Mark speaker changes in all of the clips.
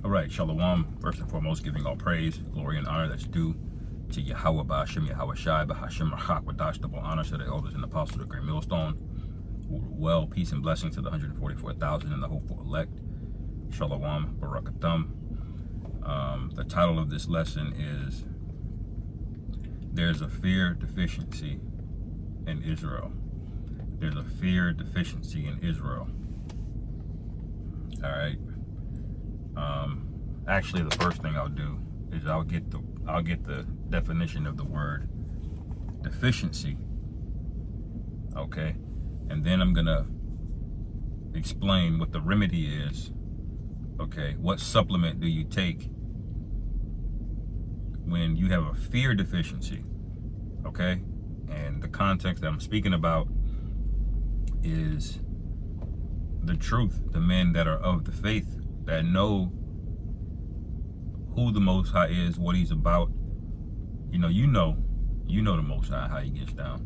Speaker 1: All right, Shalom. First and foremost, giving all praise, glory, and honor that's due to Yahweh, Ba'ashem, Yahweh Shai, Ba'ashem, Rachak, Wadash, double honor to the elders and apostles of the great millstone. Well, peace and blessing to the 144,000 and the hopeful elect. Shalom, Barakathum. The title of this lesson is There's a Fear Deficiency in Israel. There's a fear deficiency in Israel. All right. Actually, the first thing I'll do is I'll get the definition of the word deficiency. Okay, and then I'm gonna explain what the remedy is. Okay, what supplement do you take when you have a fear deficiency? Okay, and the context that I'm speaking about is the truth. The men that are of the faith that know who the Most High is, what He's about. You know the Most High, how He gets down.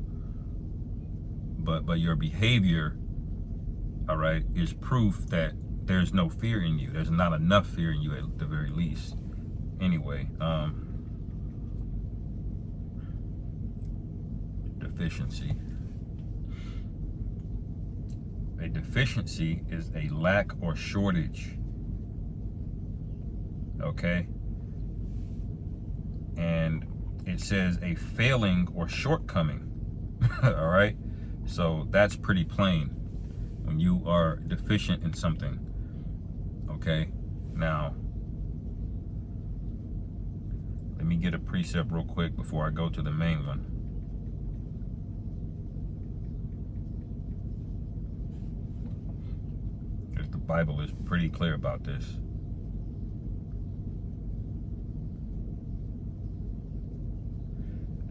Speaker 1: But your behavior, all right, is proof that there's no fear in you. There's not enough fear in you at the very least. Anyway, deficiency. A deficiency is a lack or shortage. Okay? And it says a failing or shortcoming. All right? So that's pretty plain when you are deficient in something. Okay? Now, let me get a precept real quick before I go to the main one. Because the Bible is pretty clear about this.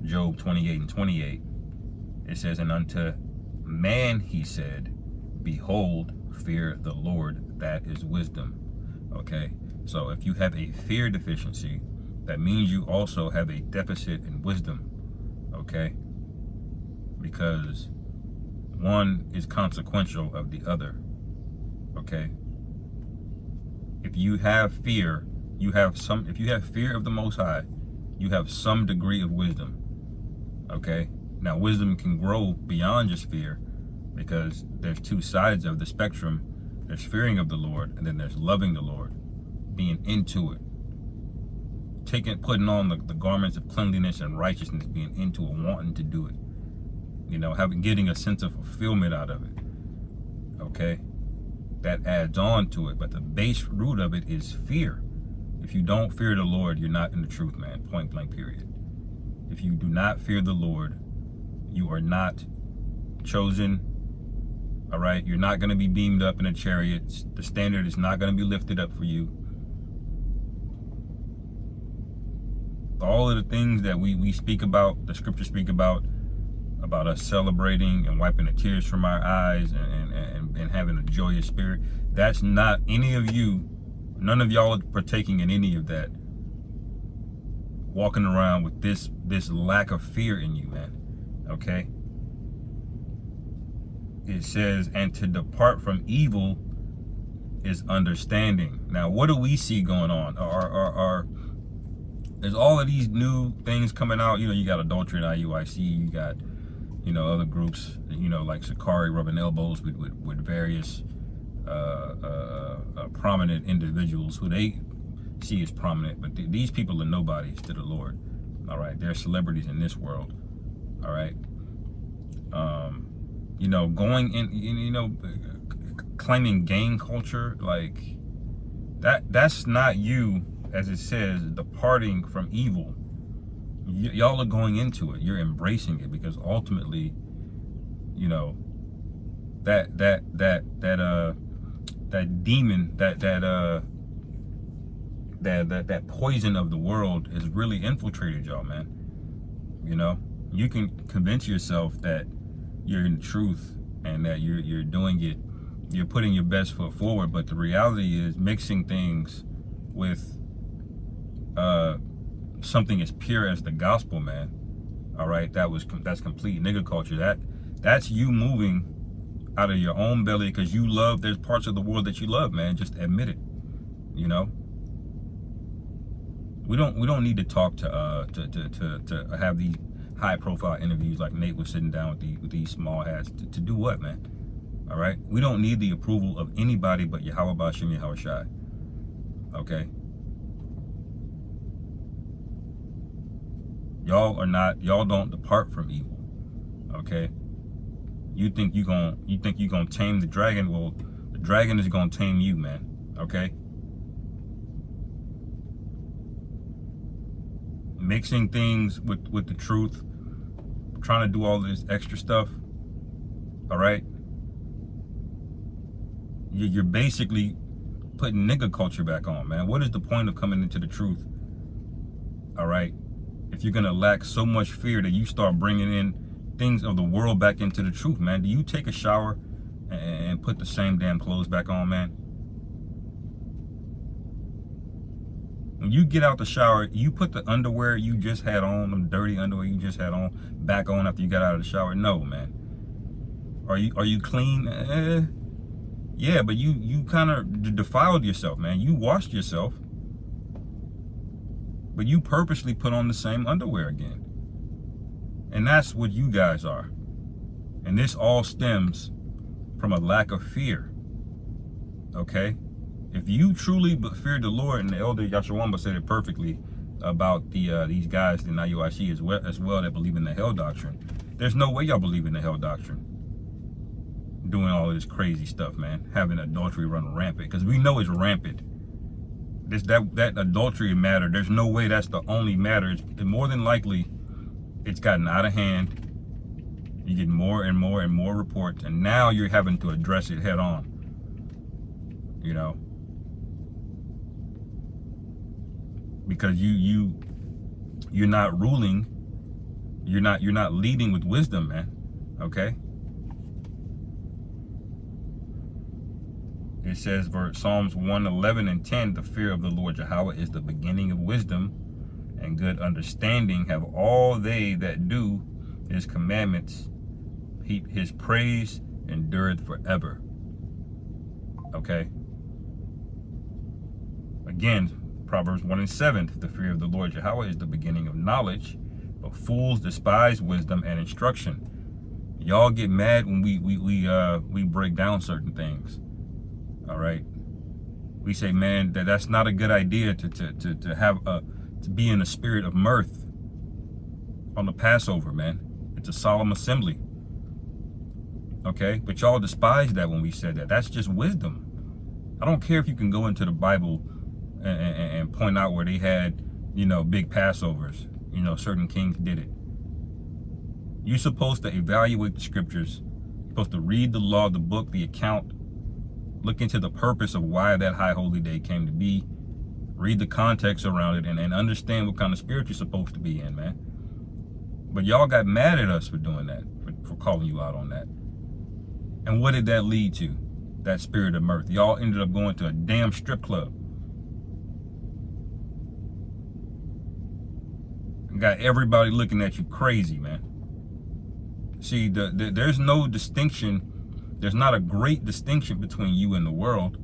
Speaker 1: Job 28:28, it says, and unto man he said, behold, fear the Lord, that is wisdom. Okay, so if you have a fear deficiency, that means you also have a deficit in wisdom. Okay, because one is consequential of the other. Okay, if you have fear, if you have fear of the Most High, you have some degree of wisdom. Okay, now wisdom can grow beyond just fear, because there's two sides of the spectrum. There's fearing of the Lord, and then there's loving the Lord, being into it, putting on the garments of cleanliness and righteousness, being into it, wanting to do it, getting a sense of fulfillment out of it. Okay, that adds on to it, but the base root of it is fear. If you don't fear the Lord, you're not in the truth, man. Point blank, period. If you do not fear the Lord, you are not chosen. All right, you're not going to be beamed up in a chariot. The standard is not going to be lifted up for you. All of the things that we speak about, the scriptures speak about us celebrating and wiping the tears from our eyes and having a joyous spirit, that's not any of you. None of y'all are partaking in any of that. Walking around with this lack of fear in you, man. Okay, it says, and to depart from evil is understanding. Now, what do we see going on? There's all of these new things coming out. You got adultery in IUIC. You got, other groups, like Sakari rubbing elbows with various prominent individuals who they see as prominent, but these people are nobodies to the Lord. All right, they're celebrities in this world. All right, going in, claiming gang culture, like that's not you, as it says, departing from evil. Y'all are going into it. You're embracing it, because ultimately, that demon, that poison of the world has really infiltrated y'all, man. You can convince yourself that you're in the truth and that you're doing it, you're putting your best foot forward, but the reality is mixing things with something as pure as the gospel, man. All right, that's complete nigga culture. That's you moving out of your own belly because you love. There's parts of the world that you love, man. Just admit it. We don't need to talk to have these high profile interviews like Nate was sitting down with these small hats to do what, man? All right, we don't need the approval of anybody but Yahweh Bashim Yahweh Shai. Okay, y'all don't depart from evil. Okay, you think you gonna tame the dragon? Well, the dragon is gonna tame you, man. Okay, mixing things with the truth, trying to do all this extra stuff. All right, you're basically putting nigga culture back on, man. What is the point of coming into the truth? All right, if you're gonna lack so much fear that you start bringing in things of the world back into the truth, man. Do you take a shower and put the same damn clothes back on, man? When you get out the shower, you put the underwear you just had on, them dirty underwear you just had on, back on after you got out of the shower? No, man. Are you clean? Yeah, but you kind of defiled yourself, man. You washed yourself, but you purposely put on the same underwear again. And that's what you guys are. And this all stems from a lack of fear. Okay? If you truly feared the Lord, and the elder Yashawamba said it perfectly about these guys, the IUIC as well that believe in the hell doctrine. There's no way y'all believe in the hell doctrine. Doing all of this crazy stuff, man. Having adultery run rampant. Because we know it's rampant. That adultery matter, there's no way that's the only matter. It's more than likely it's gotten out of hand. You get more and more and more reports, and now you're having to address it head on. You know, because you're not ruling, you're not leading with wisdom, man. Okay. It says, Psalms 111 and 10, the fear of the Lord Yahweh is the beginning of wisdom, and good understanding have all they that do his commandments. His praise endureth forever. Okay. Again, Proverbs 1 and 7, the fear of the Lord Yahweh is the beginning of knowledge, but fools despise wisdom and instruction. Y'all get mad when we break down certain things. All right, we say, man, that's not a good idea to have to be in a spirit of mirth on the Passover, man. It's a solemn assembly. Okay, but y'all despise that when we said that. That's just wisdom. I don't care if you can go into the Bible and point out where they had, big Passovers. Certain kings did it. You're supposed to evaluate the scriptures. You're supposed to read the law, the book, the account. Look into the purpose of why that high holy day came to be. Read the context around it and understand what kind of spirit you're supposed to be in, man. But y'all got mad at us for doing that, for calling you out on that. And what did that lead to? That spirit of mirth. Y'all ended up going to a damn strip club. And got everybody looking at you crazy, man. See, there's no distinction. There's not a great distinction between you and the world.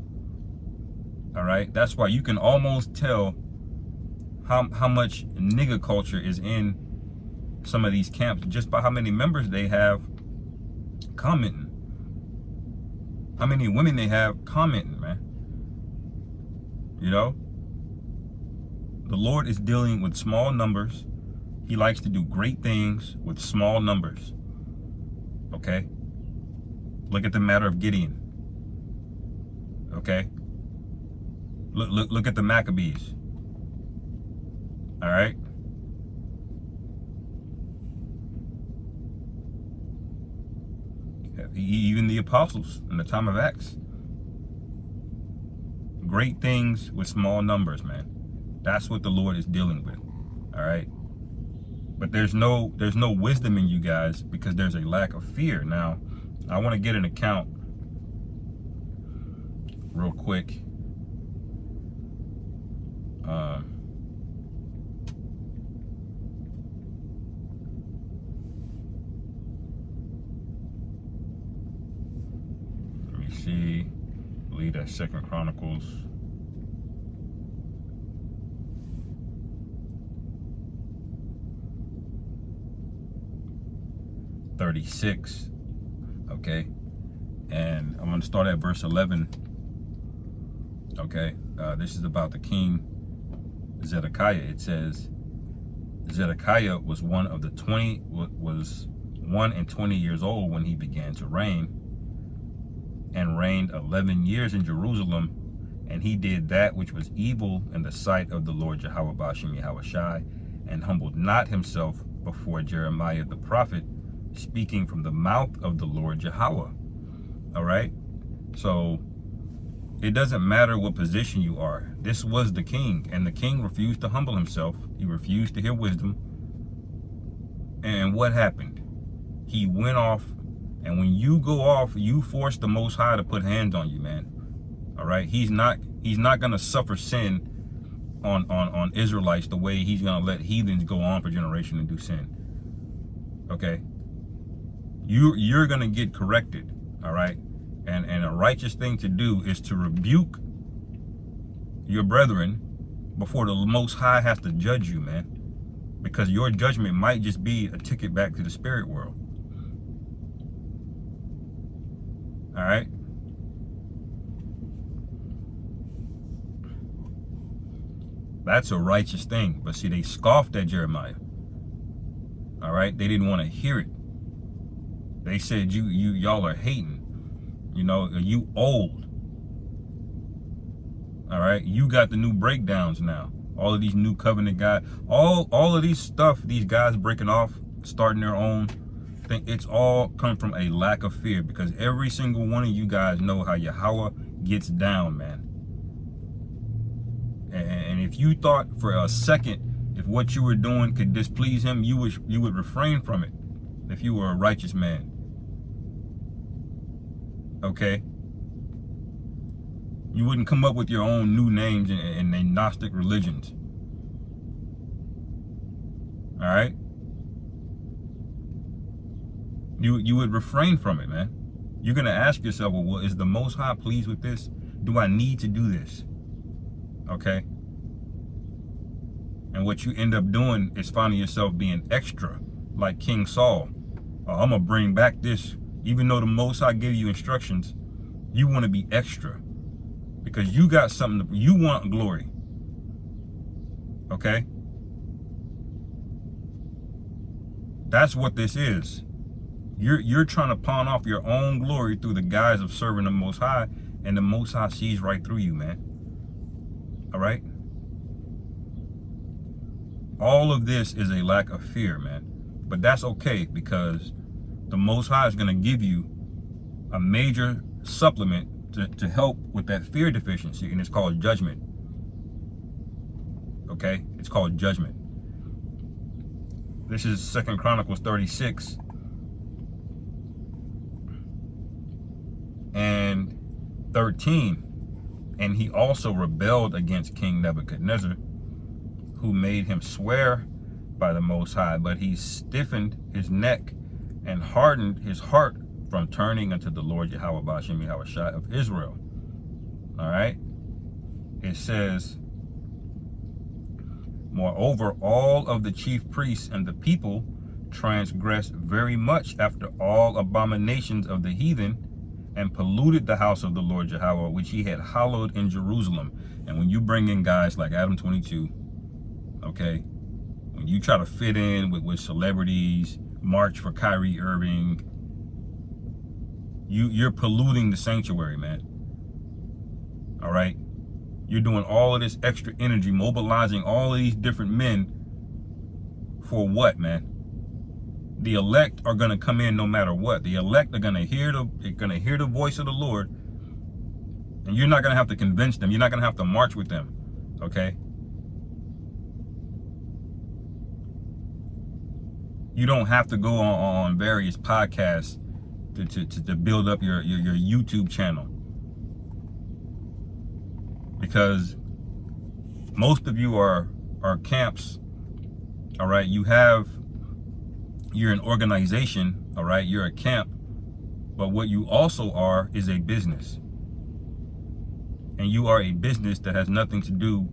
Speaker 1: All right. That's why you can almost tell how much nigga culture is in some of these camps just by how many members they have commenting. How many women they have commenting, man. The Lord is dealing with small numbers. He likes to do great things with small numbers. Okay. Look at the matter of Gideon. Okay. Look at the Maccabees. All right. Even the apostles in the time of Acts. Great things with small numbers, man. That's what the Lord is dealing with. All right. But there's no wisdom in you guys because there's a lack of fear. Now, I want to get an account real quick. Let me see. I believe that's 2 Chronicles. 36. Okay, and I'm going to start at verse 11. Okay, this is about the king Zedekiah. It says, Zedekiah was one and 20 years old when he began to reign, and reigned 11 years in Jerusalem. And he did that which was evil in the sight of the Lord Yahweh Ba'ashem Yahushai, and humbled not himself before Jeremiah the prophet, speaking from the mouth of the Lord Yahweh. All right, so it doesn't matter what position you are. This was the king, and the king refused to humble himself. He refused to hear wisdom. And what happened? He went off, and when you go off, you force the Most High to put hands on you, man. All right, he's not gonna suffer sin on Israelites the way he's gonna let heathens go on for generation and do sin. Okay, you're gonna get corrected. All right, and a righteous thing to do is to rebuke your brethren before the Most High has to judge you, man, because your judgment might just be a ticket back to the spirit world. All right. That's a righteous thing. But see, they scoffed at Jeremiah. All right. They didn't want to hear it. They said, y'all are hating. You know, you old. All right. You got the new breakdowns now. All of these new covenant guys, all of these stuff, these guys breaking off, starting their own thing. It's all come from a lack of fear, because every single one of you guys know how Yahweh gets down, man. And if you thought for a second if what you were doing could displease him, you would refrain from it if you were a righteous man. Okay? You wouldn't come up with your own new names in the Gnostic religions. All right? You would refrain from it, man. You're going to ask yourself, well, is the Most High pleased with this? Do I need to do this? Okay? And what you end up doing is finding yourself being extra, like King Saul. I'm going to bring back this. Even though the Most High gave you instructions, you want to be extra. Because you got something, you want glory. Okay? That's what this is. You're trying to pawn off your own glory through the guise of serving the Most High, and the Most High sees right through you, man. All right? All of this is a lack of fear, man. But that's okay, because the Most High is going to give you a major supplement to help with that fear deficiency, and it's called judgment. Okay? It's called judgment. This is 2 Chronicles 36 and 13. And he also rebelled against King Nebuchadnezzar, who made him swear by the Most High, but he stiffened his neck and hardened his heart from turning unto the Lord Yahweh Ba'ashem Yahushai of Israel. All right? It says, moreover, all of the chief priests and the people transgressed very much after all abominations of the heathen, and polluted the house of the Lord Yahweh, which he had hallowed in Jerusalem. And when you bring in guys like Adam 22, okay, when you try to fit in with celebrities, march for Kyrie Irving, you're polluting the sanctuary, man. All right? You're doing all of this extra energy, mobilizing all of these different men for what, man? The elect are going to come in no matter what. The elect are going to hear the voice of the Lord, and you're not going to have to convince them. You're not going to have to march with them. Okay? You don't have to go on various podcasts to build up your YouTube channel, because most of you are camps. All right? You're an organization, all right? You're a camp, but what you also are is a business. And you are a business that has nothing to do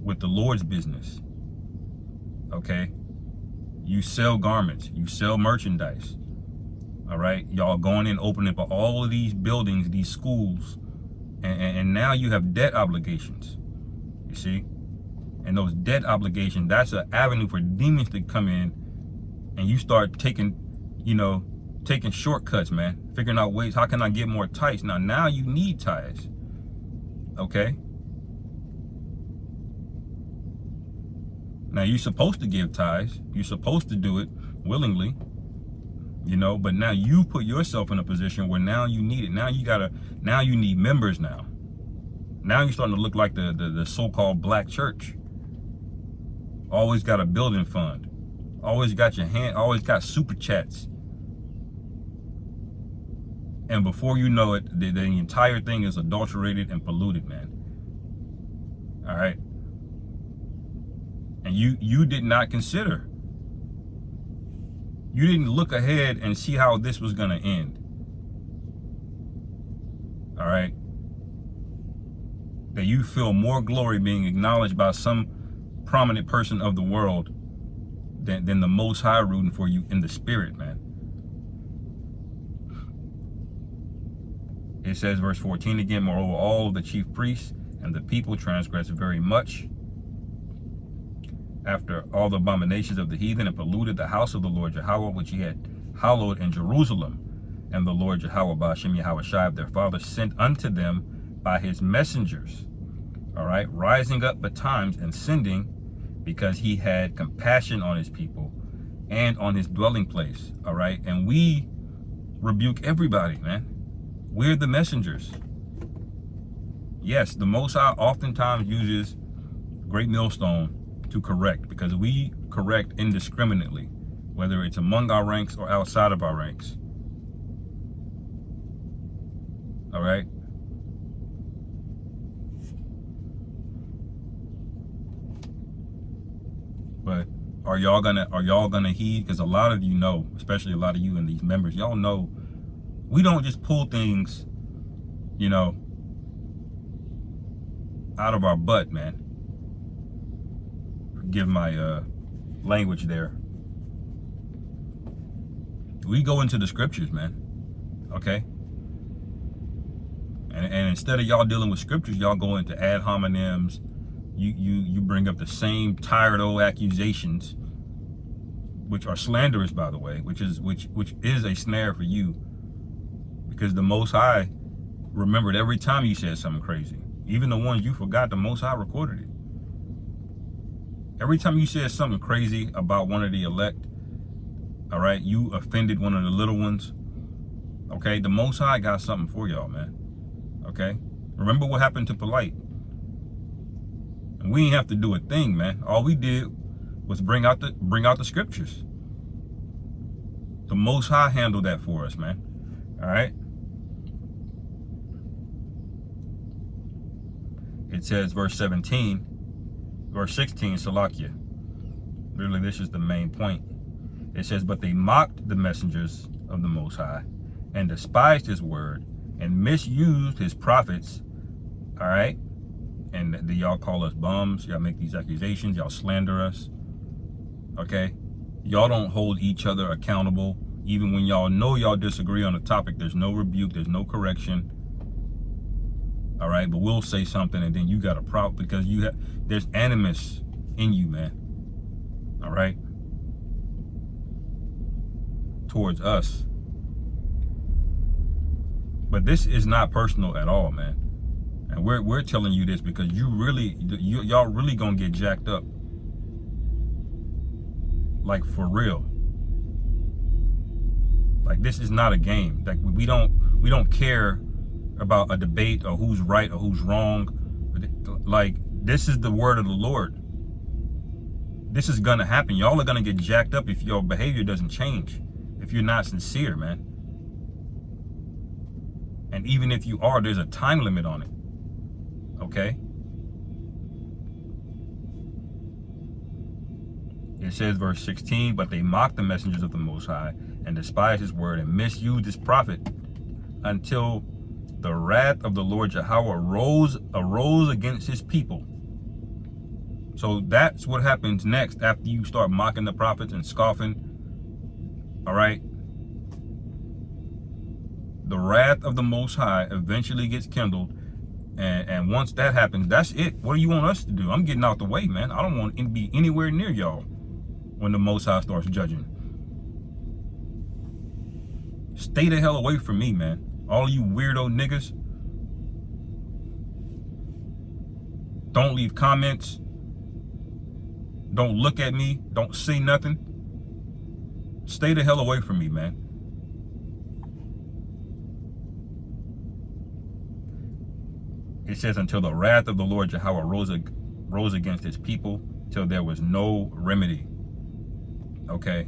Speaker 1: with the Lord's business, okay? You sell garments, you sell merchandise, All right, y'all going in, opening up all of these buildings, these schools, and now you have debt obligations. You see, and those debt obligations, that's an avenue for demons to come in, and you start taking, taking shortcuts, man, figuring out ways, how can I get more tithes? Now you need tithes. Okay. Now you're supposed to give tithes. You're supposed to do it willingly, but now you put yourself in a position where now you need it. Now you need members now. Now you're starting to look like the so-called black church. Always got a building fund. Always got always got super chats. And before you know it, the entire thing is adulterated and polluted, man. All right. And you did not consider. You didn't look ahead and see how this was going to end. All right. That you feel more glory being acknowledged by some prominent person of the world than the Most High rooting for you in the spirit, man. It says, verse 14 again, moreover, all the chief priests and the people transgressed very much after all the abominations of the heathen, and polluted the house of the Lord Yahweh, which he had hallowed in Jerusalem. And the Lord Yahweh, Ba'ashem Yahweh Shai, their father, sent unto them by his messengers, all right, rising up betimes and sending, because he had compassion on his people and on his dwelling place, all right. And we rebuke everybody, man. We're the messengers. Yes, the Most High oftentimes uses great millstone to correct, because we correct indiscriminately, whether it's among our ranks or outside of our ranks. All right. But are y'all gonna heed? Because a lot of you know, especially a lot of you and these members, y'all know we don't just pull things, out of our butt, man. Forgive my language there. We go into the scriptures, man. Okay. And instead of y'all dealing with scriptures, y'all go into ad hominems. You bring up the same tired old accusations, which are slanderous, by the way, which is a snare for you, because the Most High remembered every time you said something crazy. Even the ones you forgot, the Most High recorded it. Every time you said something crazy about one of the elect, all right, you offended one of the little ones. Okay, the Most High got something for y'all, man. Okay, remember what happened to Polite. And we didn't have to do a thing, man. All we did was bring out the scriptures. The Most High handled that for us, man. All right. It says, verse 16, Salakia. Literally, this is the main point. It says, but they mocked the messengers of the Most High and despised his word and misused his prophets. All right. And y'all call us bums. Y'all make these accusations. Y'all slander us. Okay. Y'all don't hold each other accountable. Even when y'all know y'all disagree on a topic, there's no rebuke. There's no correction. All right. But we'll say something and then you got a problem because there's animus in you, man. All right. Towards us. But this is not personal at all, man. And we're telling you this because y'all really gonna get jacked up. Like, for real. Like, this is not a game. Like, we don't care about a debate or who's right or who's wrong. Like, this is the word of the Lord. This is gonna happen. Y'all are gonna get jacked up if your behavior doesn't change. If you're not sincere, man. And even if you are, there's a time limit on it. Okay? It says, verse 16, but they mocked the messengers of the Most High and despised his word and misused his prophet until the wrath of the Lord Yahweh arose against his people. So that's what happens next after you start mocking the prophets and scoffing. All right? the wrath of the Most High eventually gets kindled. And once that happens, that's it. What do you want us to do? I'm getting out the way, man. I don't want to be anywhere near y'all when the Most High starts judging. Stay the hell away from me, man. All you weirdo niggas. Don't leave comments. Don't look at me. Don't say nothing. Stay the hell away from me, man. It says, until the wrath of the Lord Yahweh rose against his people, till there was no remedy. Okay?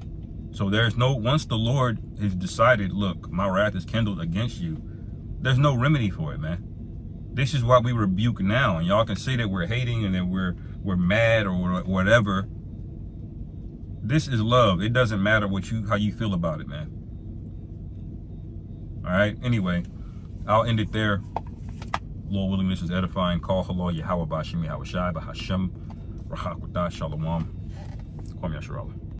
Speaker 1: So there's no, once the Lord has decided, look, my wrath is kindled against you, there's no remedy for it, man. This is why we rebuke now. And y'all can say that we're hating and that we're mad or whatever. This is love. It doesn't matter how you feel about it, man. All right? Anyway, I'll end it there. Lord willing, this is edifying. Call halal Yahweh Bashim Yahweh Shai Bahashem Rahak Shalom. Kwame Yasharallah.